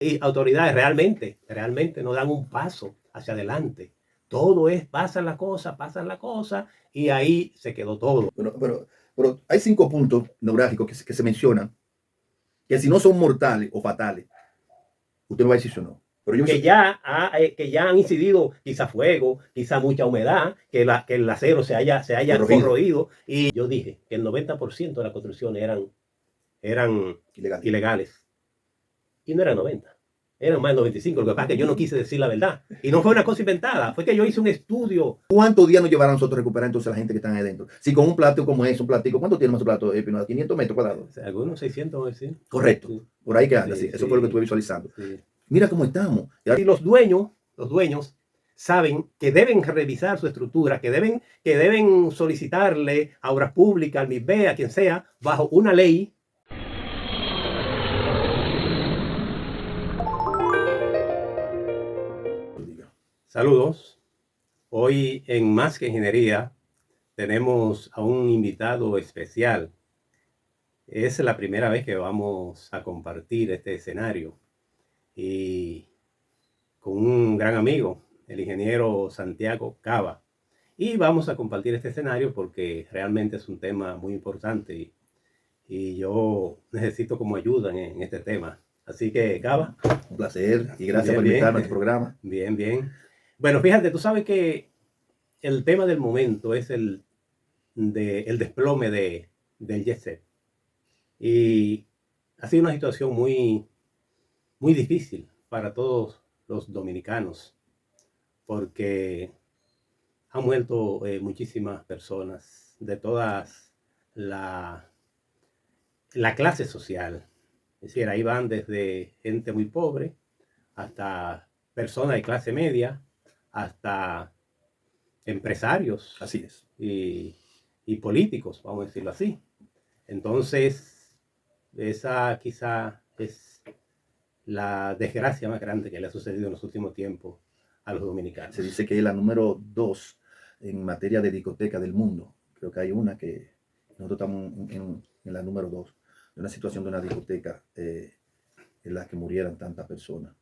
Y autoridades realmente no dan un paso hacia adelante. Todo es, pasan la cosa, y ahí se quedó todo. Pero hay 5 puntos neurálgicos que se mencionan, que si no son mortales o fatales, usted me va a decir si no. Pero yo que ya han incidido quizá fuego, quizá mucha humedad, que el acero se haya corroído. Y yo dije que el 90% de las construcciones eran ilegales. Y no eran 90, eran más de 95. Lo que pasa es que yo no quise decir la verdad. Y no fue una cosa inventada, fue que yo hice un estudio. ¿Cuántos días nos llevará a nosotros recuperar entonces a la gente que está ahí adentro? Si con un plato como es, un platico, ¿cuánto tiene más un plato? 500 metros cuadrados. Algunos 600, sí. Correcto. Sí. Por ahí que anda, sí. Eso fue lo que estuve visualizando. Sí. Mira cómo estamos. Y los dueños saben que deben revisar su estructura, que deben solicitarle a Obras Públicas, al MIBE, a quien sea, bajo una ley. Saludos. Hoy en Más que Ingeniería tenemos a un invitado especial. Es la primera vez que vamos a compartir este escenario y con un gran amigo, el ingeniero Santiago Cava. Y vamos a compartir este escenario porque realmente es un tema muy importante y yo necesito como ayuda en este tema. Así que, Cava. Un placer y gracias por invitarme a tu programa. Bien. Bueno, fíjate, tú sabes que el tema del momento es el desplome del jet set. Y ha sido una situación muy, muy difícil para todos los dominicanos, porque han muerto muchísimas personas de todas la clase social. Es decir, ahí van desde gente muy pobre hasta personas de clase media, hasta empresarios. Así es. Y políticos, vamos a decirlo así. Entonces, esa quizá es la desgracia más grande que le ha sucedido en los últimos tiempos a los dominicanos. Se dice que es la número 2 en materia de discoteca del mundo. Creo que hay una que nosotros estamos en la número 2, de una situación de una discoteca en la que murieran tantas personas,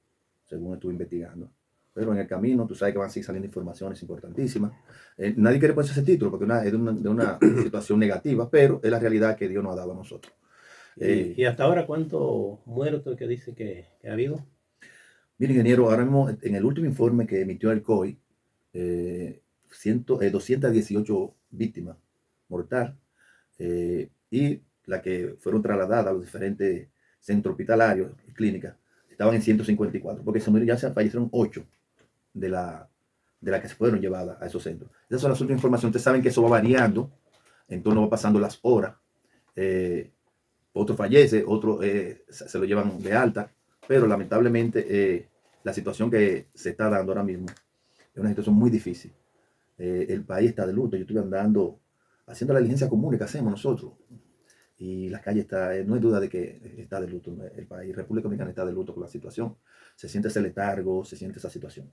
según estuve investigando. Pero en el camino, tú sabes que van a seguir saliendo informaciones importantísimas. Nadie quiere ponerse ese título porque es de una situación negativa, pero es la realidad que Dios nos ha dado a nosotros. ¿Y hasta ahora cuántos muertos que dice que ha habido? Mire, ingeniero, ahora mismo en el último informe que emitió el COI, 218 víctimas mortales y las que fueron trasladadas a los diferentes centros hospitalarios y clínicas estaban en 154, porque ya se fallecieron 8 de la que se fueron llevadas a esos centros. Esas son las últimas informaciones. Ustedes saben que eso va variando, entonces va pasando las horas. Otro fallece, otro se lo llevan de alta, pero lamentablemente la situación que se está dando ahora mismo es una situación muy difícil. El país está de luto. Yo estuve andando haciendo la diligencia común que hacemos nosotros y la calle está, no hay duda de que está de luto. El país, República Dominicana, está de luto con la situación. Se siente ese letargo, se siente esa situación.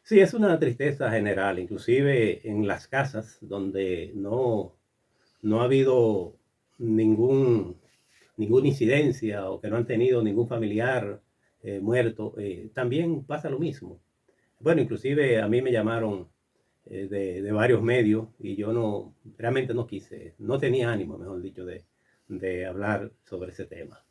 Sí, es una tristeza general, inclusive en las casas donde no ha habido ninguna incidencia o que no han tenido ningún familiar muerto, también pasa lo mismo. Bueno, inclusive a mí me llamaron de varios medios y yo realmente no quise, no tenía ánimo, mejor dicho, de hablar sobre ese tema.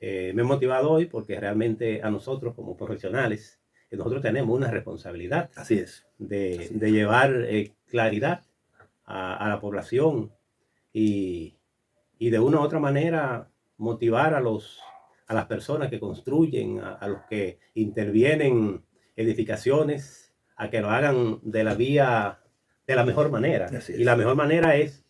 Me he motivado hoy porque realmente a nosotros como profesionales, nosotros tenemos una responsabilidad. Así es. De llevar claridad a la población y de una u otra manera motivar a las personas que construyen, a los que intervienen edificaciones, a que lo hagan de la mejor manera. Y la mejor manera es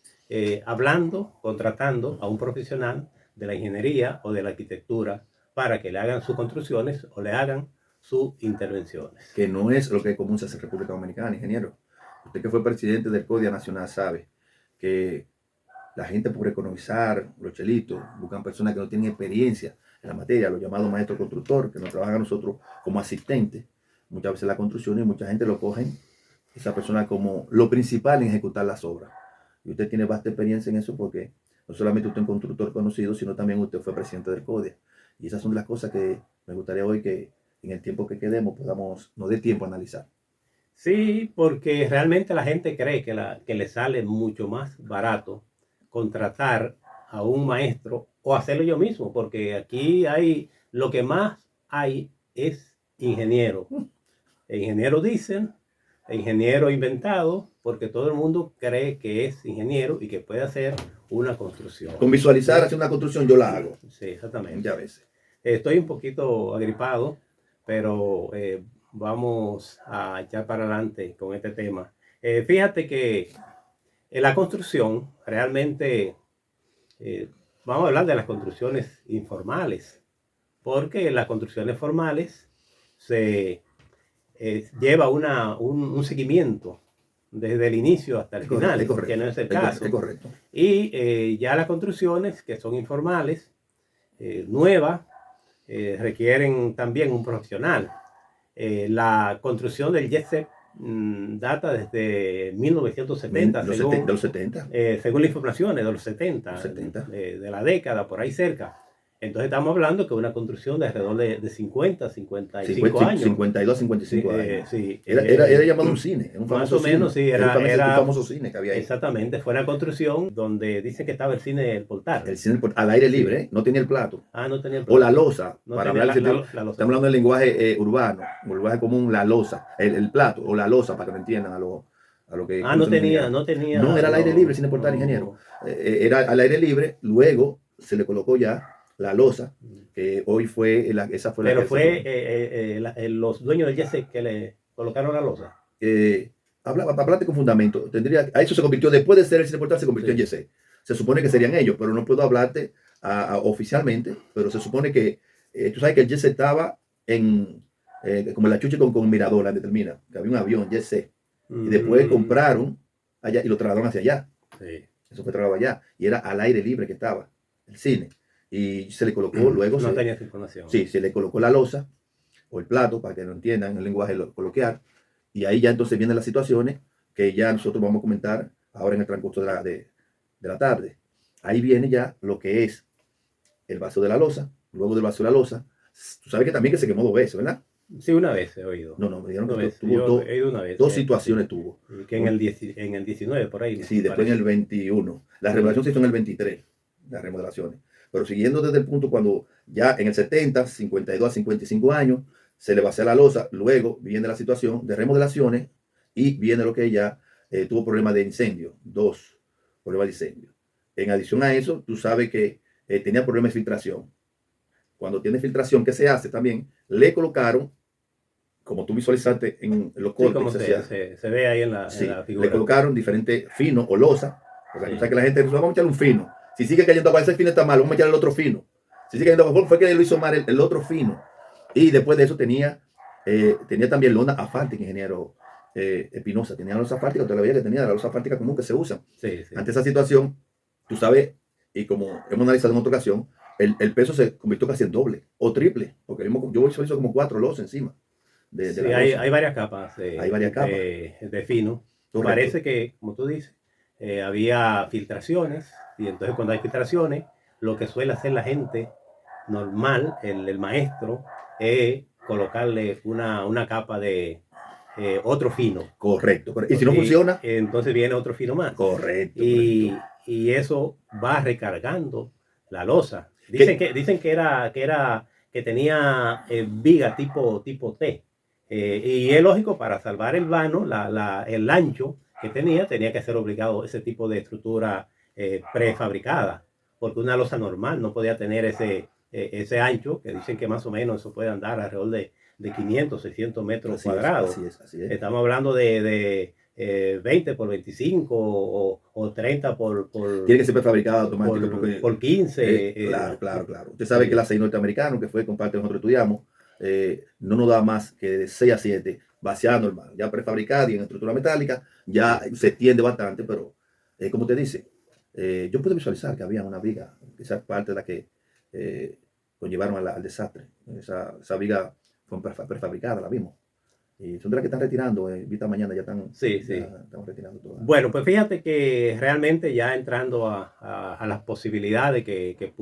hablando, contratando a un profesional de la ingeniería o de la arquitectura para que le hagan sus construcciones o le hagan sus intervenciones. Que no es lo que común se hace en República Dominicana, ingeniero. Usted que fue presidente del CODIA Nacional sabe que la gente por economizar, los chelitos, buscan personas que no tienen experiencia en la materia, los llamados maestros constructores, que nos trabajan a nosotros como asistentes, muchas veces la construcción, y mucha gente lo cogen, esa persona como lo principal en ejecutar las obras. Y usted tiene vasta experiencia en eso porque no solamente usted es un constructor conocido, sino también usted fue presidente del CODIA. Y esas son las cosas que me gustaría hoy que en el tiempo que quedemos nos dé tiempo a analizar. Sí, porque realmente la gente cree que le sale mucho más barato contratar a un maestro o hacerlo yo mismo, porque aquí lo que más hay es ingeniero. Ingeniero dicen, ingeniero inventado, porque todo el mundo cree que es ingeniero y que puede hacer una construcción. Con visualizar, hacer una construcción, yo la hago. Sí, exactamente. Ya veces. Estoy un poquito agripado, pero vamos a echar para adelante con este tema. Fíjate que en la construcción, realmente, vamos a hablar de las construcciones informales, porque en las construcciones formales se lleva un seguimiento desde el inicio hasta el final, que no es el caso. Es correcto. Y ya las construcciones que son informales, nuevas, requieren también un profesional. La construcción del jet set data desde 1970, de los 70. Según las informaciones de los 70, Los 70. De la década, por ahí cerca. Entonces estamos hablando que una construcción de alrededor de 50, 55 años. 52, 55 años. Sí, era llamado un cine. Un más o menos, cine. sí. Era un famoso cine que había ahí. Exactamente. Fue una construcción donde dice que estaba el cine El Portal. El cine al aire libre, sí. No tenía el plato. No tenía el plato. O la losa. No para tenía hablar la losa. Estamos hablando del lenguaje urbano, el lenguaje común, la losa. El plato o la losa, para que me entiendan a lo que... No tenía. No, era al aire libre, sin importar, ingeniero. Era al aire libre, luego se le colocó ya la losa, que hoy fue esa fue Pero fue los dueños del Jet que le colocaron la losa. Hablate con fundamento. A eso se convirtió, después de ser el cine portal, se convirtió en Jet. Se supone que serían ellos, pero no puedo hablarte oficialmente, pero se supone que tú sabes que el Jet estaba como la chuche con Mirador, la determina, que había un avión Jet. Y después compraron allá y lo trasladaron hacia allá. Sí. Eso fue trabajado allá. Y era al aire libre que estaba el cine. Y se le colocó luego. No tenía esa información. Sí, se le colocó la losa o el plato, para que lo entiendan en el lenguaje coloquial. Y ahí ya entonces vienen las situaciones que ya nosotros vamos a comentar ahora en el transcurso de la tarde. Ahí viene ya lo que es el vaso de la losa. Luego del vaso de la losa, tú sabes que también que se quemó 2 veces, ¿verdad? Sí, una vez he oído. No, me dijeron que he ido una vez. 2 situaciones tuvo. Que en el 19 por ahí. Sí, después en el 21. La remodelación se hizo en el 23, las remodelaciones. Pero siguiendo desde el punto cuando ya en el 70, 52 a 55 años, se le vacía la losa, luego viene la situación de remodelaciones y viene lo que ya tuvo problemas de incendio, 2 problemas de incendio. En adición a eso, tú sabes que tenía problemas de filtración. Cuando tiene filtración, ¿qué se hace también? Le colocaron, como tú visualizaste en los cortes, como se ve ahí en la figura. Le colocaron diferentes finos o losa, porque tú sabes que la gente dice, vamos a echarle un fino. Si sigue cayendo agua, ese fino está mal, vamos a echarle el otro fino. Si sigue cayendo agua, fue que lo hizo mal el otro fino. Y después de eso tenía también lona asfáltica, ingeniero Espinosa. Tenía losa asfáltica, todavía que tenía la losa asfáltica común que se usa. Sí. Ante esa situación, tú sabes, y como hemos analizado en otra ocasión, el peso se convirtió casi en doble o triple, porque yo visualizo como 4 losas encima. Hay varias capas. Hay varias capas. De fino. Correcto. Parece que, como tú dices, había filtraciones, y entonces cuando hay filtraciones, lo que suele hacer la gente normal, el maestro, es colocarle una capa de otro fino. Correcto. Y si no funciona, entonces viene otro fino más. Correcto. Y eso va recargando la losa. Dicen que tenía viga tipo T. Y es lógico, para salvar el vano, el ancho que tenía que ser obligado ese tipo de estructura prefabricada, porque una losa normal no podía tener ese ancho, que dicen que más o menos eso puede andar alrededor de 500, 600 metros cuadrados. Así es. Estamos hablando de 20 por 25 o 30 por... Tiene que ser prefabricada automático. Por 15. Claro. Usted sabe que el aceite norteamericano, que fue con parte que nosotros estudiamos, no nos da más que de 6 a 7 vaciada normal, ya prefabricada y en estructura metálica, ya se tiende bastante, pero como te dice, yo puedo visualizar que había una viga, esa parte de la que conllevaron al desastre. Esa viga fue prefabricada, la vimos. Y son de las que están retirando, vista mañana ya están, están retirando todas. Bueno, pues fíjate que realmente ya entrando a las posibilidades que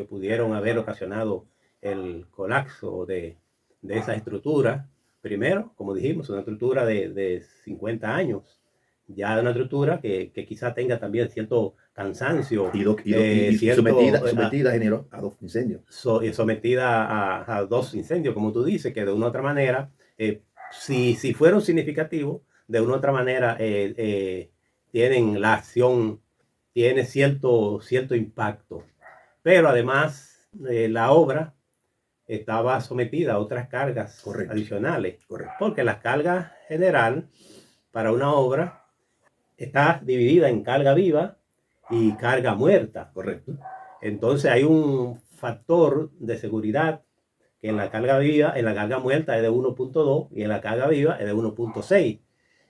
pudieron haber ocasionado el colapso de esa estructura. Primero, como dijimos, una estructura de 50 años, ya una estructura que quizá tenga también cierto cansancio, y cierto, sometida generó a 2 incendios. sometida a 2 incendios, como tú dices, que de una u otra manera, si fueron significativos, de una u otra manera tienen la acción, tiene cierto impacto. Pero además, la obra estaba sometida a otras cargas adicionales. Porque la carga general para una obra está dividida en carga viva y carga muerta. Correcto. Entonces hay un factor de seguridad que en la carga viva, en la carga muerta es de 1.2 y en la carga viva es de 1.6.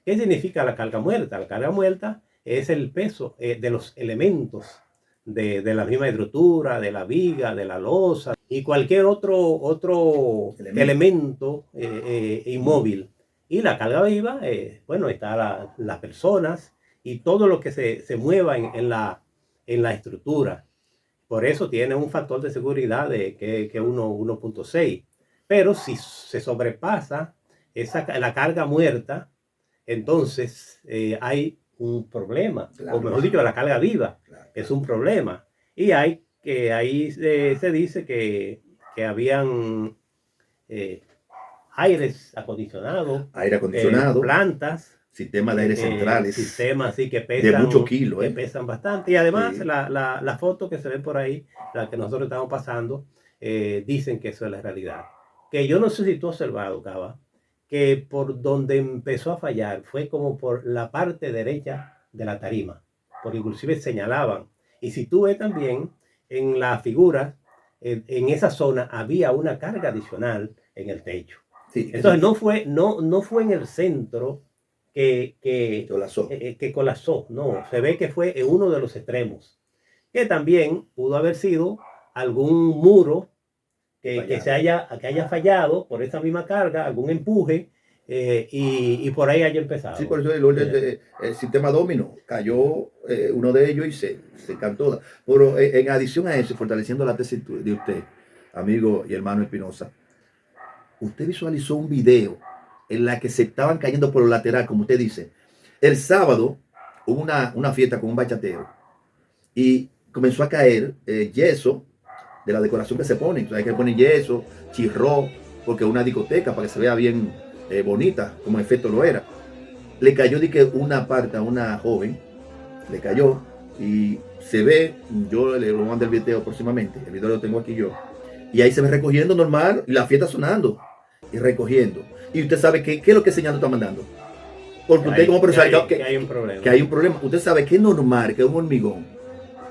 ¿Qué significa la carga muerta? La carga muerta es el peso de los elementos de la misma estructura, de la viga, de la losa y cualquier otro elemento inmóvil. Y la carga viva, bueno, está las personas y todo lo que se mueva en la estructura. Por eso tiene un factor de seguridad que 1.6. Pero si se sobrepasa la carga muerta, entonces hay un problema. Claro. O mejor dicho, la carga viva es un problema. Y ahí se dice que habían aire acondicionado, plantas, sistemas de aire centrales, sistemas así que pesan, de muchos kilos, que pesan bastante. Y además la foto que se ve por ahí, la que nosotros estamos pasando, dicen que eso es la realidad. Que yo no sé si tú has observado, Cava, que por donde empezó a fallar fue como por la parte derecha de la tarima, porque inclusive señalaban. Y si tú ves también en la figura, en esa zona había una carga adicional en el techo. Sí, entonces no fue en el centro que colapsó, no, se ve que fue en uno de los extremos, que también pudo haber sido algún muro que haya fallado por esa misma carga, algún empuje, y por ahí haya empezado. Sí, por eso el sistema domino cayó uno de ellos y se cantó. Pero en adición a eso, fortaleciendo la tesis de usted, amigo y hermano Espinosa, usted visualizó un video en la que se estaban cayendo por lo lateral, como usted dice. El sábado hubo una fiesta con un bachatero y comenzó a caer yeso de la decoración que se pone. Hay que poner yeso, chirró, porque es una discoteca para que se vea bien bonita, como en efecto lo era. Le cayó de que una parte a una joven, le cayó y se ve, yo le voy a mandar el video próximamente, el video lo tengo aquí yo, y ahí se ve recogiendo normal y la fiesta sonando y recogiendo. Y usted sabe qué es lo que señal está mandando. Porque usted como profesor sabe que hay un problema. Que hay un problema. Usted sabe que es normal que un hormigón,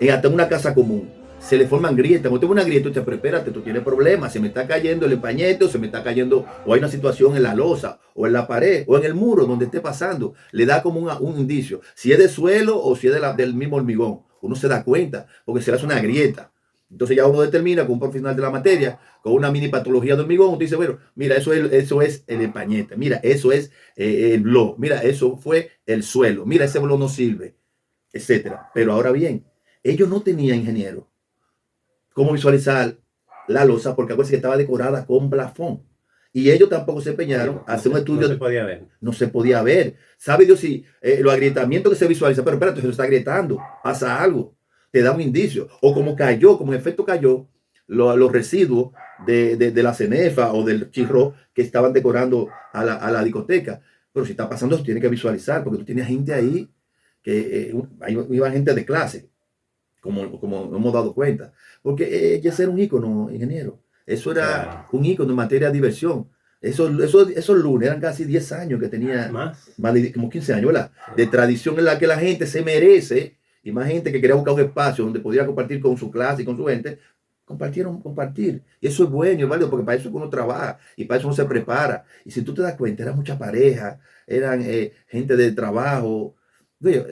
hasta en una casa común, se le forman grietas. Cuando tiene una grieta, usted, pero espérate, tú tienes problemas. Se me está cayendo el empañete, o se me está cayendo, o hay una situación en la losa, o en la pared, o en el muro donde esté pasando. Le da como un indicio. Si es de suelo o si es del mismo hormigón. Uno se da cuenta, porque se le hace una grieta. Entonces ya uno determina con un profesional de la materia, con una mini patología de hormigón, usted dice, bueno, mira, eso es el empañete, mira, eso es el blog, mira, eso fue el suelo, mira, ese blog no sirve, etcétera. Pero ahora bien, ellos no tenían, ingeniero, cómo visualizar la losa, porque algo que estaba decorada con plafón. Y ellos tampoco se empeñaron a hacer un estudio. No se podía ver. No se podía ver. ¿Sabe Dios si los agrietamientos que se visualizan? Pero espérate, se lo está agrietando, pasa algo. Te da un indicio. O como cayó, como en efecto cayó, los residuos de la cenefa o del chirro que estaban decorando a la discoteca. Pero si está pasando, eso tiene que visualizar, porque tú tienes gente ahí, que iba gente de clase, como hemos dado cuenta. Porque ese era un ícono, ingeniero. Eso era un ícono en materia de diversión. Esos lunes eran casi 10 años que tenía, más de como 15 años, ¿verdad? De tradición en la que la gente se merece. Y más gente que quería buscar un espacio donde podía compartir con su clase y con su gente, compartir. Y eso es bueno, es válido, porque para eso es que uno trabaja y para eso uno se prepara. Y si tú te das cuenta, eran muchas parejas, eran gente de trabajo.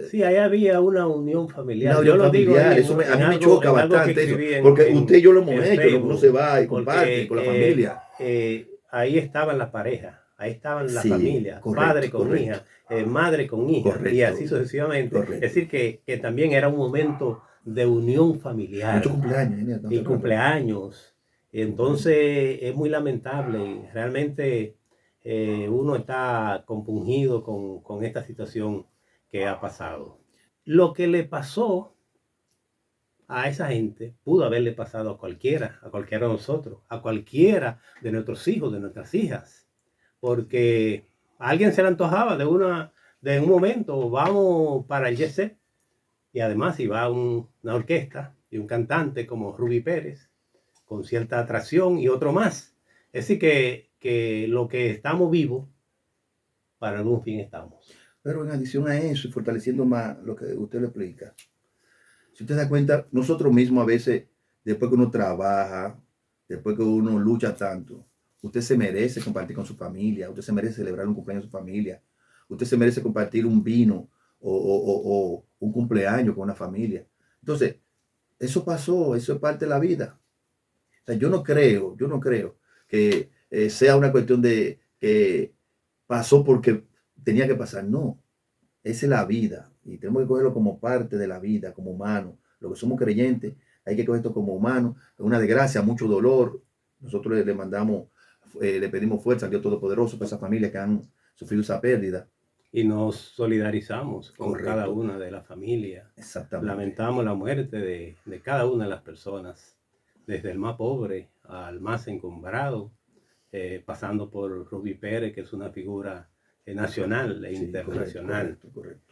Sí, ahí había una unión familiar. Yo lo digo, eso a mí me choca bastante eso, porque usted y yo lo hemos hecho, uno se va y comparte con la familia. Ahí estaban las parejas. Ahí estaban las familias, padre con hija, madre con hija, y así sucesivamente. Es decir, que también era un momento de unión familiar. Muchos cumpleaños. Y cumpleaños. Entonces es muy lamentable y realmente uno está compungido con esta situación que ha pasado. Lo que le pasó a esa gente pudo haberle pasado a cualquiera de nosotros, a cualquiera de nuestros hijos, de nuestras hijas, porque a alguien se le antojaba de un momento, vamos para el jet set, y además si va una orquesta y un cantante como Rubí Pérez, con cierta atracción y otro más. Es decir, que lo que estamos vivos, para algún fin estamos. Pero en adición a eso, y fortaleciendo más lo que usted le explica, si usted se da cuenta, nosotros mismos a veces, después que uno trabaja, después que uno lucha tanto, usted se merece compartir con su familia, usted se merece celebrar un cumpleaños de su familia, usted se merece compartir un vino o un cumpleaños con una familia. Entonces, eso pasó, eso es parte de la vida. O sea, yo no creo que sea una cuestión de que pasó porque tenía que pasar. No, esa es la vida y tenemos que cogerlo como parte de la vida, como humano. Los que somos creyentes, hay que coger esto como humano. Es una desgracia, mucho dolor. Nosotros le mandamos, le pedimos fuerza al Dios Todopoderoso para esas familias que han sufrido esa pérdida. Y nos solidarizamos con Correcto. cada una de las familias. Exactamente. Lamentamos la muerte de cada una de las personas, desde el más pobre al más encumbrado, pasando por Rubí Pérez, que es una figura nacional e Sí, internacional. correcto.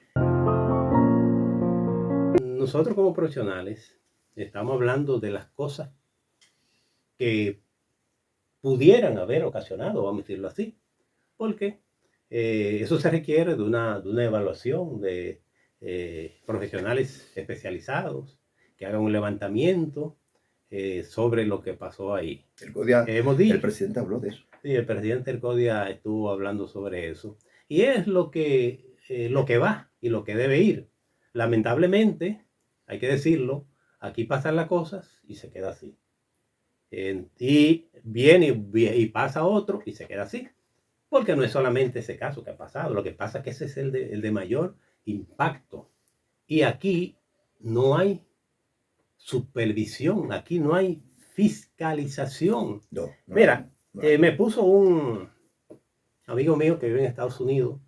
Nosotros como profesionales estamos hablando de las cosas que pudieran haber ocasionado, vamos a decirlo así, porque eso se requiere de una evaluación de profesionales especializados que hagan un levantamiento sobre lo que pasó ahí. El presidente habló de eso. Sí, el presidente Ercodia estuvo hablando sobre eso. Y es lo que va y lo que debe ir. Lamentablemente, hay que decirlo, aquí pasan las cosas y se queda así. Y viene y pasa otro y se queda así. Porque no es solamente ese caso que ha pasado. Lo que pasa es que ese es el de mayor impacto. Y aquí no hay supervisión, aquí no hay fiscalización. Mira, me puso un amigo mío que vive en Estados Unidos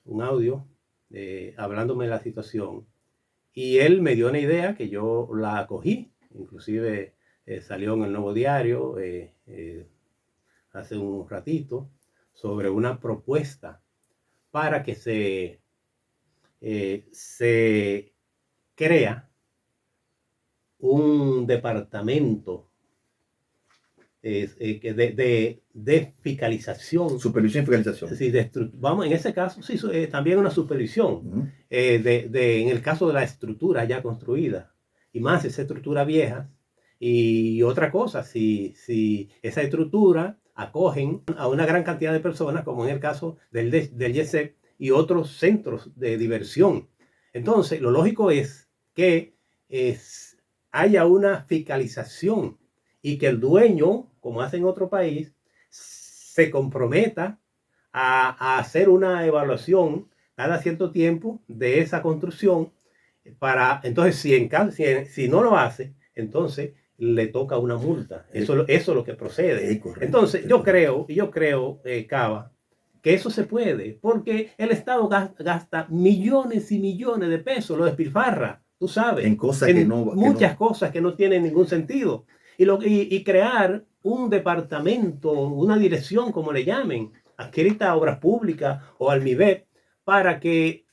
un audio hablándome de la situación y él me dio una idea que yo la acogí, inclusive salió en el Nuevo Diario hace un ratito sobre una propuesta para que se crea un departamento de fiscalización. Supervisión y fiscalización. Sí, vamos, en ese caso, sí, también una supervisión. En el caso de la estructura ya construida, y más esa estructura vieja. Y otra cosa, si esa estructura acogen a una gran cantidad de personas, como en el caso del YESEP y otros centros de diversión. Entonces, lo lógico es que haya una fiscalización y que el dueño, como hace en otro país, se comprometa a hacer una evaluación cada cierto tiempo de esa construcción para, entonces, si no lo hace, entonces le toca una multa. Eso es lo que procede. Entonces, yo creo, Cava, que eso se puede, porque el Estado gasta millones y millones de pesos, lo despilfarra, tú sabes, en cosas que no, muchas cosas que no tienen ningún sentido. Y crear un departamento, una dirección, como le llamen, adscrita a Obras Públicas o al MIBEP, para que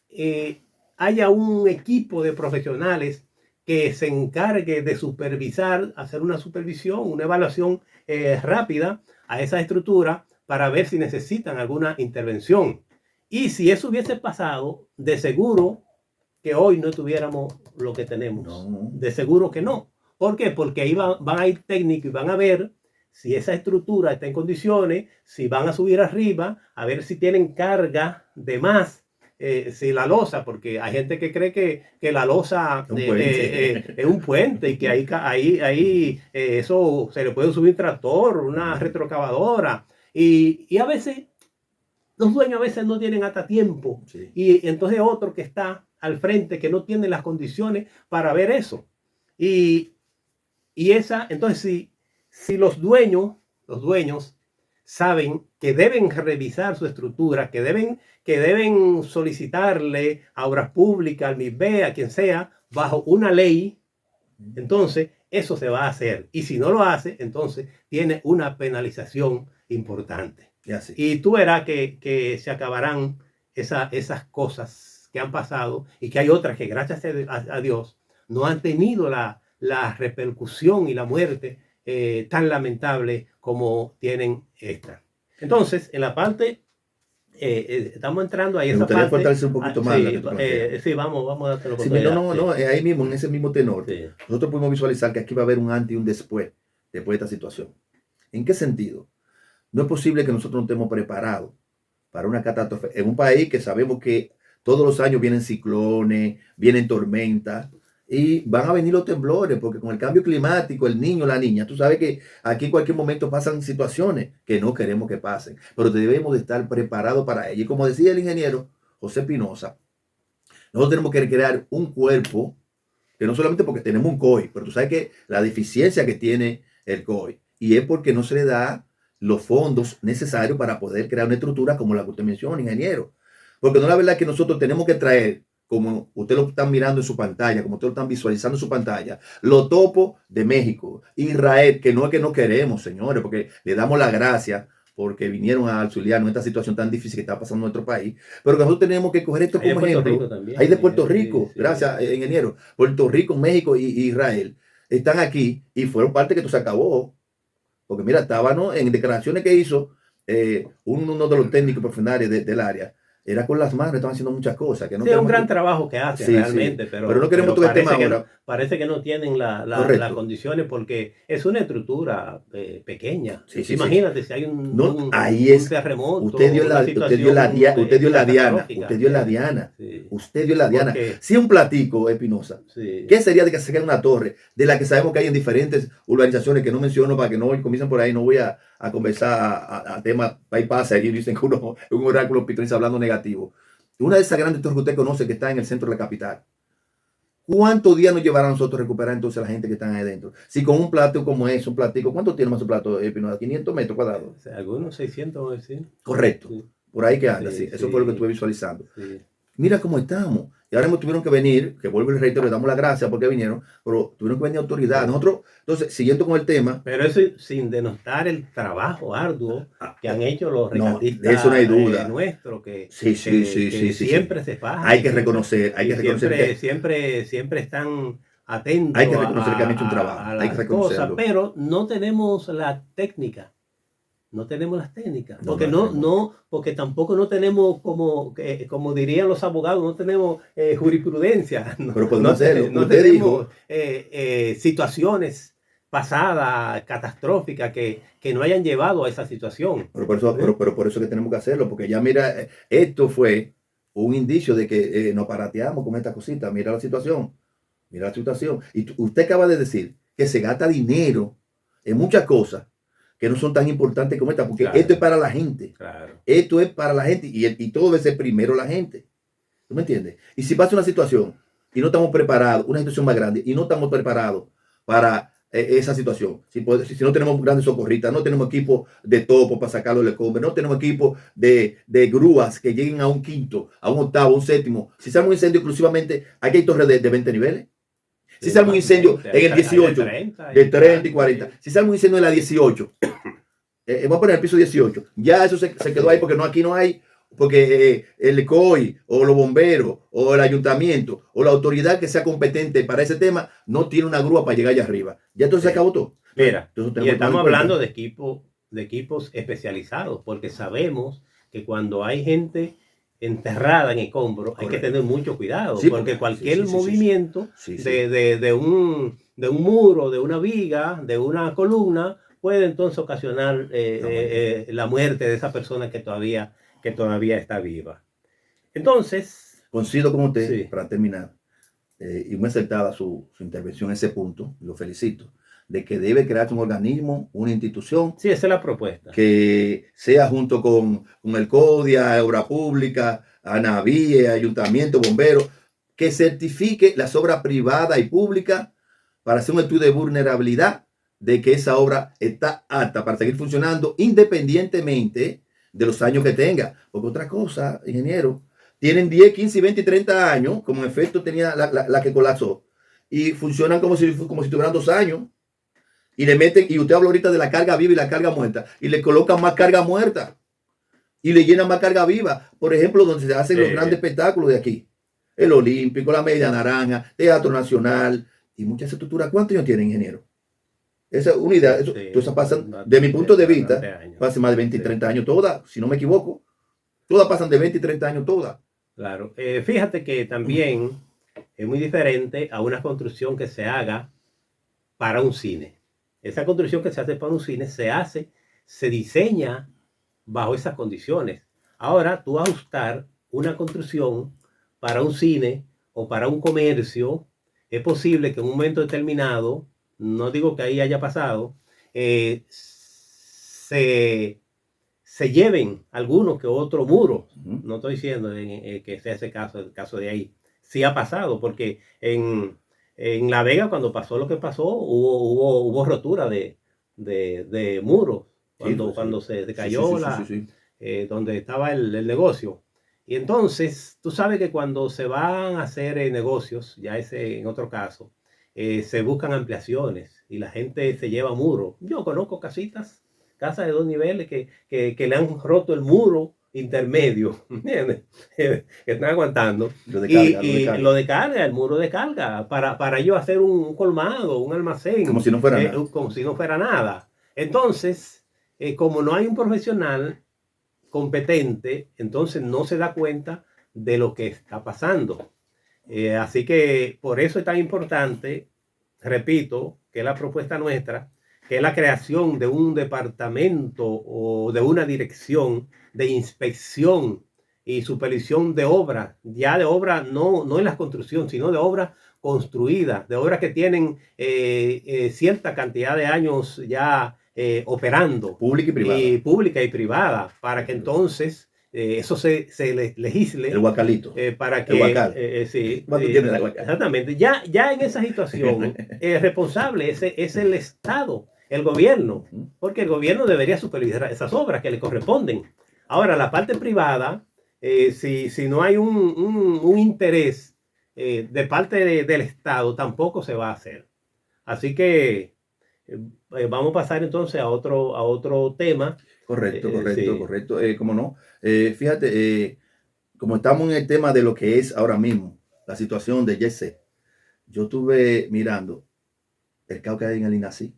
haya un equipo de profesionales que se encargue de supervisar, hacer una supervisión, una evaluación rápida a esa estructura para ver si necesitan alguna intervención. Y si eso hubiese pasado, de seguro que hoy no tuviéramos lo que tenemos. No. De seguro que no. ¿Por qué? Porque ahí van a ir técnicos y van a ver si esa estructura está en condiciones, si van a subir arriba, a ver si tienen carga de más, si la losa, porque hay gente que cree que la losa es un puente y que ahí eso se le puede subir tractor, una retrocavadora, y a veces los dueños a veces no tienen hasta tiempo, sí. Y entonces otro que está al frente que no tiene las condiciones para ver eso. Entonces si los dueños saben que deben revisar su estructura, que deben solicitarle a Obras Públicas, al MIBE, a quien sea, bajo una ley, entonces eso se va a hacer. Y si no lo hace, entonces tiene una penalización importante. Y tú verás que se acabarán esas cosas que han pasado y que hay otras que gracias a Dios no han tenido la repercusión y la muerte tan lamentable como tienen esta. Entonces, en la parte, estamos entrando ahí. Me gustaría fortalecer un poquito más. Sí, vamos a dártelo. Sí, ahí mismo, en ese mismo tenor, sí. Nosotros podemos visualizar que aquí va a haber un antes y un después de esta situación. ¿En qué sentido? No es posible que nosotros no estemos preparados para una catástrofe en un país que sabemos que todos los años vienen ciclones, vienen tormentas y van a venir los temblores, porque con el cambio climático, el niño, la niña, tú sabes que aquí en cualquier momento pasan situaciones que no queremos que pasen, pero debemos de estar preparados para ello. Y como decía el ingeniero José Pinoza, nosotros tenemos que crear un cuerpo que no solamente porque tenemos un COI, pero tú sabes que la deficiencia que tiene el COI, y es porque no se le da los fondos necesarios para poder crear una estructura como la que usted menciona, ingeniero. Porque no es la verdad que nosotros tenemos que traer, como usted lo están mirando en su pantalla, como usted lo están visualizando en su pantalla, los topos de México, Israel, que no es que no queremos, señores, porque le damos la gracia porque vinieron a auxiliarnos en esta situación tan difícil que está pasando en nuestro país, pero que nosotros tenemos que coger esto como ejemplo. Hay de Puerto Rico, gracias, ingeniero. Puerto Rico, México y Israel están aquí y fueron parte que esto se acabó. Porque mira, estaba, ¿no?, en declaraciones que hizo uno de los técnicos profesionales del área, era con las manos, estaban haciendo muchas cosas. Que no es un gran trabajo que hace realmente, pero no queremos tocar el tema ahora. Parece que no tienen las condiciones porque es una estructura pequeña. Imagínate si hay un terremoto. Usted dio la diana. Si un platico, Espinosa, ¿qué sería de que se quede una torre de la que sabemos que hay en diferentes urbanizaciones que no menciono para que no comiencen por ahí? No voy a conversar a temas bypass y dicen que uno es un oráculo pitoniza hablando negativo. Una de esas grandes torres que usted conoce que está en el centro de la capital. ¿Cuántos días nos llevará a nosotros recuperar entonces a la gente que está ahí dentro? Si con un plato como es, un platico, ¿cuánto tiene más un plato, Espinosa? 500 metros cuadrados. Algunos 600, sí. Correcto. Sí. Por ahí que anda, sí. Eso fue lo que estuve visualizando. Sí. Mira cómo estamos. Y ahora tuvieron que venir, que vuelvo y reitero, le damos las gracias porque vinieron, pero tuvieron que venir autoridades. Nosotros, entonces, siguiendo con el tema. Pero eso sin denostar el trabajo arduo que han hecho los rescatistas. De eso no hay duda. Nuestros, que siempre se fajan. Hay que reconocer, siempre están atentos. Hay que reconocer que han hecho un trabajo. Hay que reconocerlo. Pero no tenemos la técnica. No tenemos las técnicas, porque tampoco no tenemos, como dirían los abogados, no tenemos jurisprudencia. Pero podemos hacerlo. No tenemos situaciones pasadas, catastróficas, que no hayan llevado a esa situación. Pero por eso que tenemos que hacerlo, porque ya mira, esto fue un indicio de que nos parateamos con esta cosita. Mira la situación. Y usted acaba de decir que se gasta dinero en muchas cosas que no son tan importantes como esta, porque esto es para la gente. Esto es para la gente y todo debe ser primero la gente. ¿Tú me entiendes? Y si pasa una situación y no estamos preparados, una situación más grande, y no estamos preparados para esa situación, si no tenemos grandes socorristas, no tenemos equipo de topo para sacarlo del escombro, no tenemos equipo de grúas que lleguen a un quinto, a un octavo, a un séptimo. Si sale un incendio exclusivamente, aquí hay torres de 20 niveles. Si sale un incendio en el 18, de 30 y 40. Si sale un incendio en la 18, vamos a poner el piso 18. Ya eso se quedó ahí porque aquí no hay, porque el COI o los bomberos o el ayuntamiento o la autoridad que sea competente para ese tema no tiene una grúa para llegar allá arriba. Ya entonces se acabó todo. Mira, y estamos hablando de equipos especializados, porque sabemos que cuando hay gente enterrada en escombros, hay que tener mucho cuidado, porque cualquier movimiento de un muro, de una viga, de una columna, puede entonces ocasionar la muerte de esa persona que todavía está viva. Entonces, coincido con usted, para terminar, y muy acertada su intervención en ese punto, lo felicito, de que debe crearse un organismo, una institución. Sí, esa es la propuesta. Que sea junto con el CODIA, Obra Pública, ANAVIE, Ayuntamiento, Bomberos, que certifique las obras privadas y públicas para hacer un estudio de vulnerabilidad de que esa obra está apta para seguir funcionando independientemente de los años que tenga. Porque otra cosa, ingeniero, tienen 10, 15, 20 y 30 años, como en efecto tenía la que colapsó, y funcionan como si tuvieran 2 años. Y le meten, y usted habla ahorita de la carga viva y la carga muerta, y le colocan más carga muerta, y le llenan más carga viva. Por ejemplo, donde se hacen los grandes espectáculos de aquí. El Olímpico, la Media Naranja, Teatro Nacional, y muchas estructuras. ¿Cuántos años tiene, ingeniero? Esa unidad, eso, Sí, esas pasan, de mi punto de vista, pasan más de 20 y 30 años todas, si no me equivoco. Todas pasan de 20 y 30 años todas. Claro. Fíjate que también es muy diferente a una construcción que se haga para un cine. Esa construcción que se hace para un cine se diseña bajo esas condiciones. Ahora tú ajustar una construcción para un cine o para un comercio, es posible que en un momento determinado, no digo que ahí haya pasado, se lleven algunos que otro muro. No estoy diciendo que sea ese caso, el caso de ahí. Sí ha pasado, porque en La Vega, cuando pasó lo que pasó, hubo rotura de muros. Cuando se cayó donde estaba el negocio. Y entonces, tú sabes que cuando se van a hacer negocios, ya ese en otro caso, se buscan ampliaciones y la gente se lleva muros. Yo conozco casas de 2 niveles que le han roto el muro intermedio, ¿entiendes? Que están aguantando. Lo de carga, el muro de carga, para ellos hacer un colmado, un almacén. Como si no fuera nada. Como si no fuera nada. Entonces, como no hay un profesional competente, entonces no se da cuenta de lo que está pasando. Así que por eso es tan importante, repito, que la propuesta nuestra, que es la creación de un departamento o de una dirección de inspección y supervisión de obras, ya de obras no en la construcción, sino de obras construidas, de obras que tienen cierta cantidad de años ya operando. Pública y privada, para que entonces eso se legisle. El guacalito. Para que. El guacal. Sí, tiene la guacal? Exactamente. Ya en esa situación, el responsable es el Estado, el gobierno, porque el gobierno debería supervisar esas obras que le corresponden. Ahora, la parte privada, si no hay un interés de parte del Estado, tampoco se va a hacer. Así que vamos a pasar entonces a otro tema. Correcto. Sí. ¿Cómo no? Fíjate, como estamos en el tema de lo que es ahora mismo la situación de Yese, yo estuve mirando el caos que hay en el INACI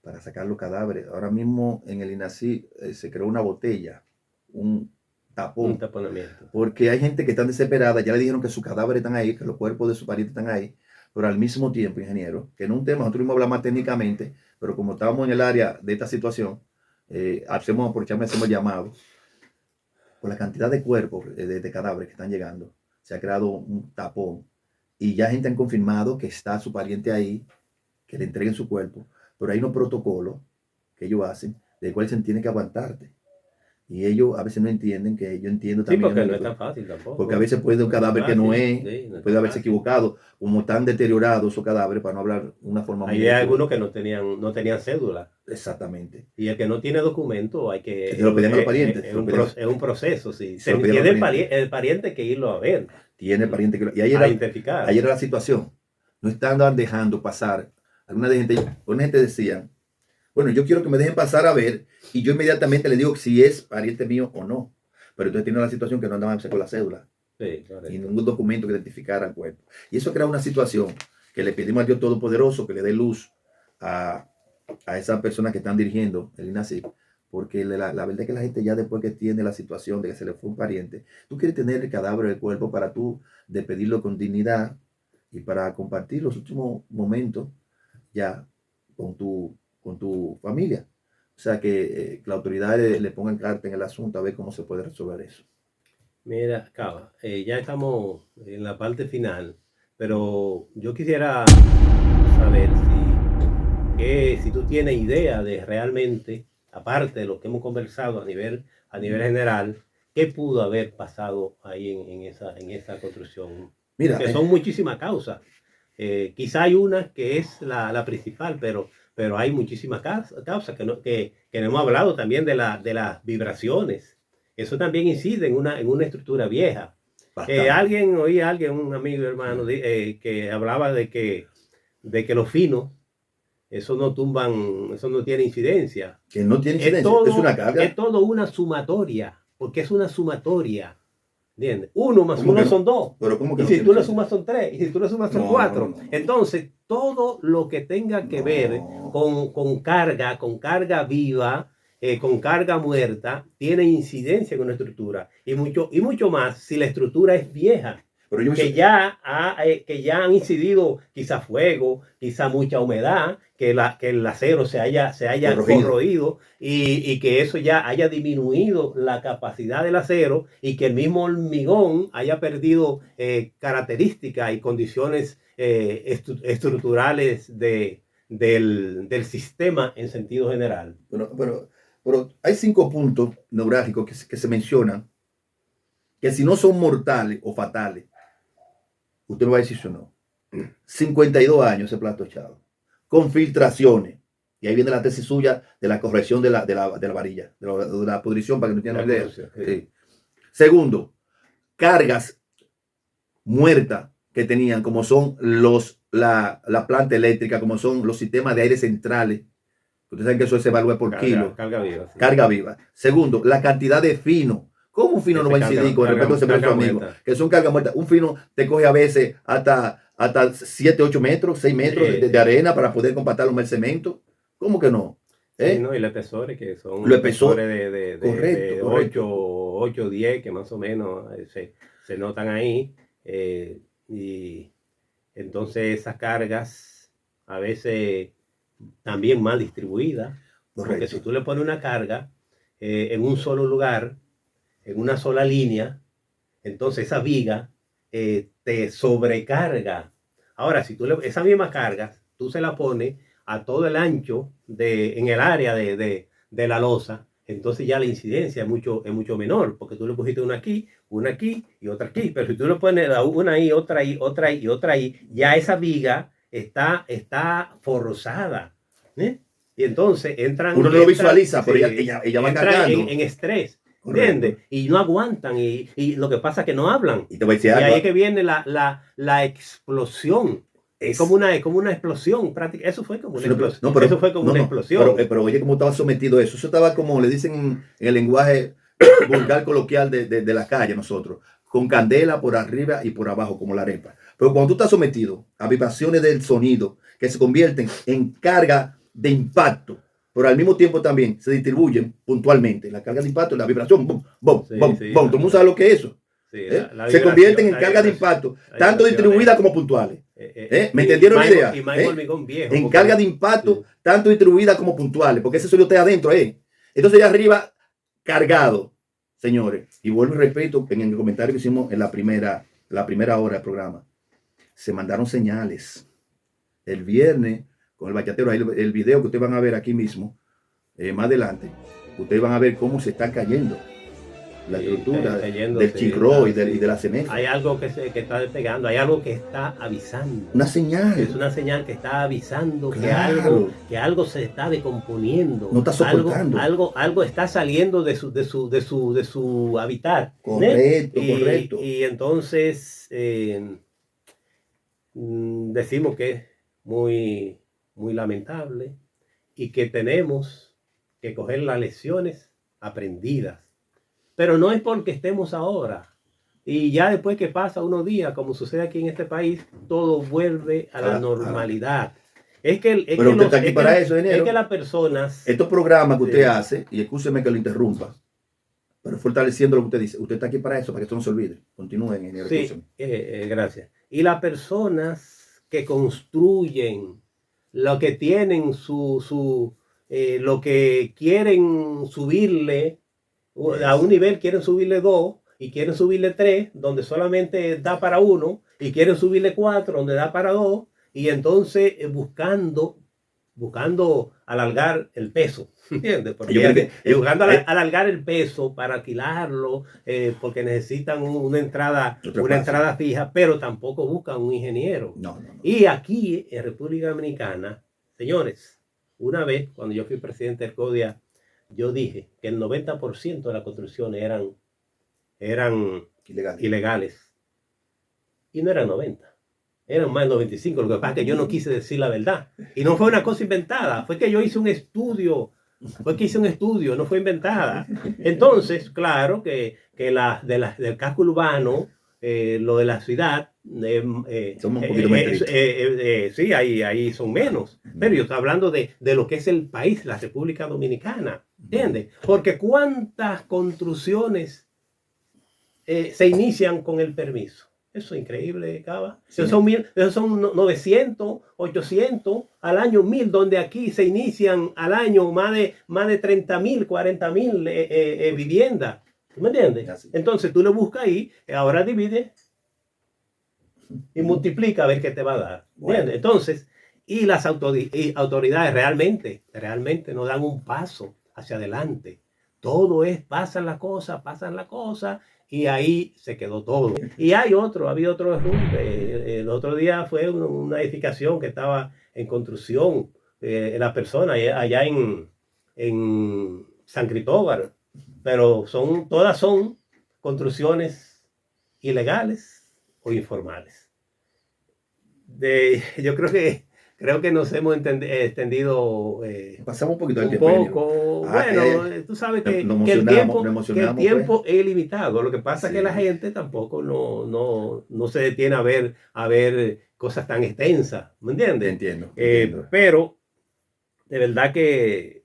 para sacar los cadáveres. Ahora mismo en el INACI se creó una botella, un tapón, porque hay gente que está desesperada. Ya le dijeron que sus cadáveres están ahí, que los cuerpos de sus parientes están ahí, pero al mismo tiempo, ingeniero, que en un tema, nosotros mismos hablamos más técnicamente, pero como estábamos en el área de esta situación, hacemos llamado por la cantidad de cuerpos, de cadáveres que están llegando. Se ha creado un tapón y ya gente han confirmado que está su pariente ahí, que le entreguen su cuerpo, pero hay unos protocolos que ellos hacen, de cual se tiene que aguantarte. Y ellos a veces no entienden, que yo entiendo también. Sí, porque no es tan fácil tampoco. Porque a veces puede un cadáver que no es, puede haberse equivocado, como están deteriorados esos cadáveres, para no hablar de una forma Hay algunos que no tenían cédula. Exactamente. Y el que no tiene documento, hay que. Se lo pedían a los parientes. Es un proceso, sí. Tiene el pariente que irlo a ver. Tiene el pariente que. Y ayer era la situación. No están dejando pasar. Alguna gente decía, bueno, yo quiero que me dejen pasar a ver, y yo inmediatamente le digo si es pariente mío o no. Pero entonces tiene la situación que no andaban con la cédula. Sí, y ningún documento que identificara al cuerpo. Y eso crea una situación que le pedimos al Dios Todopoderoso que le dé luz a esas personas que están dirigiendo el INACIP, porque la verdad es que la gente ya después que tiene la situación de que se le fue un pariente, tú quieres tener el cadáver del cuerpo para tú despedirlo con dignidad y para compartir los últimos momentos ya con tu familia. O sea, que la autoridad le pongan carta en el asunto a ver cómo se puede resolver eso. Mira, Cava, ya estamos en la parte final, pero yo quisiera saber si tú tienes idea de realmente, aparte de lo que hemos conversado a nivel general, qué pudo haber pasado ahí en esa construcción. Mira, que son muchísimas causas. Quizá hay una que es la principal, pero pero hay muchísimas causas que no hemos hablado también de las vibraciones. Eso también incide en una estructura vieja. Oí a alguien, un amigo hermano, que hablaba de que los finos, eso no tiene incidencia. Que no tiene incidencia, es una carga. Es todo una sumatoria, porque es una sumatoria. ¿Entiendes? 1 más 1 son 2. Y si tú le sumas son 3. Y si tú le sumas son 4. Entonces, todo lo que tenga que ver con carga viva, con carga muerta, tiene incidencia con la estructura. Y mucho más si la estructura es vieja. Que ya han incidido quizá fuego, quizá mucha humedad, que el acero se haya corroído y que eso ya haya disminuido la capacidad del acero y que el mismo hormigón haya perdido características y condiciones estructurales del sistema en sentido general. Pero hay 5 puntos neurálgicos que se mencionan que si no son mortales o fatales, usted me va a decir si o no. 52 años ese plato echado. Con filtraciones. Y ahí viene la tesis suya de la corrección de la varilla, de la pudrición, para que no tengan idea. Sí. Segundo, cargas muertas que tenían, como son la planta eléctrica, como son los sistemas de aire centrales. Ustedes saben que eso se evalúa por kilo. Carga viva. Sí. Carga viva. Segundo, la cantidad de fino. ¿Cómo un fino no va a incidir con respecto a ese precio, amigo? Que son cargas muertas. Un fino te coge a veces hasta 7, 8 metros, 6 metros de arena para poder compactarlo en el cemento. ¿Cómo que no? Sí, ¿no? Y los espesores, que son espesores de 8, 10, que más o menos se notan ahí. Y entonces esas cargas a veces también mal distribuidas. Porque si tú le pones una carga en un solo lugar, en una sola línea, entonces esa viga te sobrecarga. Ahora, si esa misma carga, tú se la pones a todo el ancho en el área de la losa, entonces ya la incidencia es mucho menor, porque tú le pusiste una aquí y otra aquí. Pero si tú le pones una ahí, otra ahí, otra ahí y otra ahí, ya esa viga está forzada. Y entonces uno no lo visualiza, pero ella va cargando en estrés. ¿Entiendes? Y no aguantan y lo que pasa es que no hablan. Y ahí es que viene la explosión. Es como una explosión práctica. Eso fue como una explosión. Eso fue como una explosión. Pero oye, ¿cómo estaba sometido eso? Eso estaba como le dicen en el lenguaje vulgar coloquial de la calle nosotros, con candela por arriba y por abajo, como la arepa. Pero cuando tú estás sometido a vibraciones del sonido que se convierten en carga de impacto, pero al mismo tiempo también se distribuyen puntualmente la carga de impacto, la vibración, bum, bum, bum, bum. Todo el mundo sabe lo que es eso. Sí, se convierten en carga de impacto, tanto distribuidas como puntuales. ¿Me entendieron la idea? En carga de impacto, tanto distribuidas como puntuales, porque ese sonido está adentro. Entonces, allá arriba, cargado, señores. Y vuelvo y repito, en el comentario que hicimos en la primera hora del programa, se mandaron señales. El viernes, con el bachatero, ahí el video que ustedes van a ver aquí mismo, más adelante, ustedes van a ver cómo se está cayendo la estructura del chicro y de la cemento. Hay algo que está despegando, hay algo que está avisando. Una señal. Es una señal que está avisando, claro, que algo se está decomponiendo. No está soportando. Algo está saliendo de su hábitat. Correcto, correcto. Y entonces decimos que es muy, muy lamentable y que tenemos que coger las lecciones aprendidas. Pero no es porque estemos ahora. Y ya después que pasa unos días, como sucede aquí en este país, todo vuelve a la normalidad. Es que las personas... Estos programas que usted hace, y escúcheme que lo interrumpa, pero fortaleciendo lo que usted dice, usted está aquí para eso, para que esto no se olvide. Continúen en el Sí, gracias. Y las personas que construyen, lo que tienen lo que quieren subirle, a un nivel quieren subirle 2 y quieren subirle 3, donde solamente da para 1, y quieren subirle 4, donde da para 2, y entonces buscando alargar el peso, ¿entiendes? Buscando alargar el peso para alquilarlo, porque necesitan una entrada fija, pero tampoco buscan un ingeniero. No. Y aquí en República Dominicana, señores, una vez, cuando yo fui presidente del CODIA, yo dije que el 90% de las construcciones eran ilegales. Y no eran 90, eran más de 95. Lo que pasa es que yo no quise decir la verdad. Y no fue una cosa inventada, fue que yo hice un estudio. No fue inventada. Entonces, claro que del casco urbano, lo de la ciudad, somos un poquito más sí, ahí son menos. Pero yo estoy hablando de lo que es el país, la República Dominicana. ¿Entiendes? Porque ¿cuántas construcciones se inician con el permiso? Eso es increíble, Cava. Sí. Esos son 900, 800 al año, 1000, donde aquí se inician al año más de 30.000, 40.000 viviendas. ¿Tú me entiendes? Así. Entonces tú lo buscas ahí, ahora divide y multiplica a ver qué te va a dar. Bueno. Entonces, y las autoridades realmente nos dan un paso hacia adelante. Todo es, pasan las cosas, y ahí se quedó todo. Y había otro derrumbe. El otro día fue una edificación que estaba en construcción, la persona allá en San Cristóbal, pero todas son construcciones ilegales o informales. Yo creo que nos hemos extendido. Pasamos un poquito del tiempo. Bueno, tú sabes que el tiempo es ilimitado. Lo que pasa es que la gente tampoco no se detiene a ver cosas tan extensas. ¿Me entiendes? Entiendo. Pero de verdad que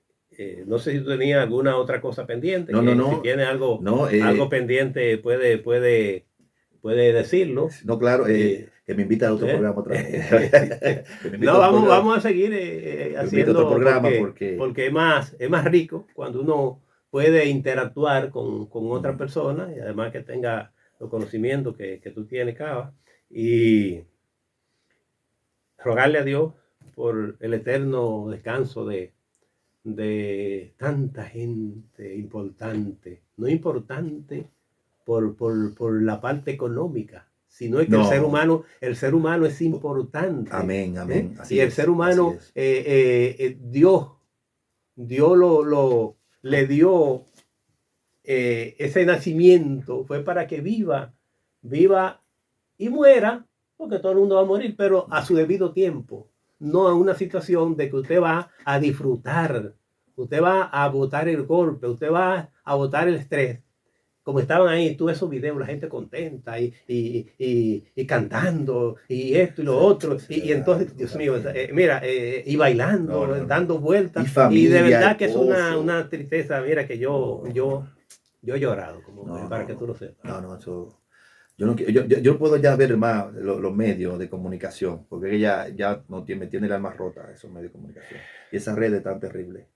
no sé si tú tenías alguna otra cosa pendiente. No. Si tienes algo pendiente, puede decirlo. No, claro. Que me invita a otro programa otra vez. No, vamos a seguir haciendo otro programa porque es más rico cuando uno puede interactuar con otra persona y además que tenga los conocimientos que tú tienes, Cava, y rogarle a Dios por el eterno descanso de tanta gente importante, no importante por la parte económica, sino es que el ser humano es importante. Amén. Y el ser humano, Dios le dio ese nacimiento, fue para que viva y muera, porque todo el mundo va a morir, pero a su debido tiempo, no a una situación de que usted va a disfrutar, usted va a botar el golpe, usted va a botar el estrés. Como estaban ahí, tú esos videos, la gente contenta y cantando y esto y lo otro. Y entonces, Dios mío, mira, y bailando, dando vueltas. Y de verdad que es una tristeza, mira, que yo he llorado, para que tú lo sepas. Eso... Yo puedo ya ver más los medios de comunicación, porque ella ya me tiene el alma rota, esos medios de comunicación. Y esas redes tan terribles.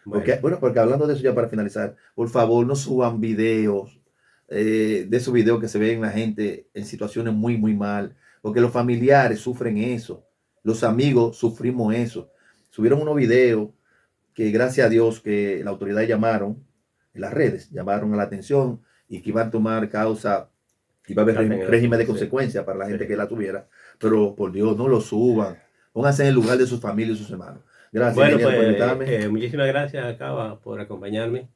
Porque hablando de eso ya para finalizar, por favor no suban videos de esos videos que se ven la gente en situaciones muy mal, porque los familiares sufren eso, los amigos sufrimos eso. Subieron unos videos que gracias a Dios que la autoridad llamaron, en las redes llamaron a la atención y que iban a tomar causa, iba a haber régimen de consecuencia para la gente que la tuviera, pero por Dios no lo suban, pónganse en el lugar de sus familias y sus hermanos. Gracias, bueno, pues, muchísimas gracias, Cava, por acompañarme.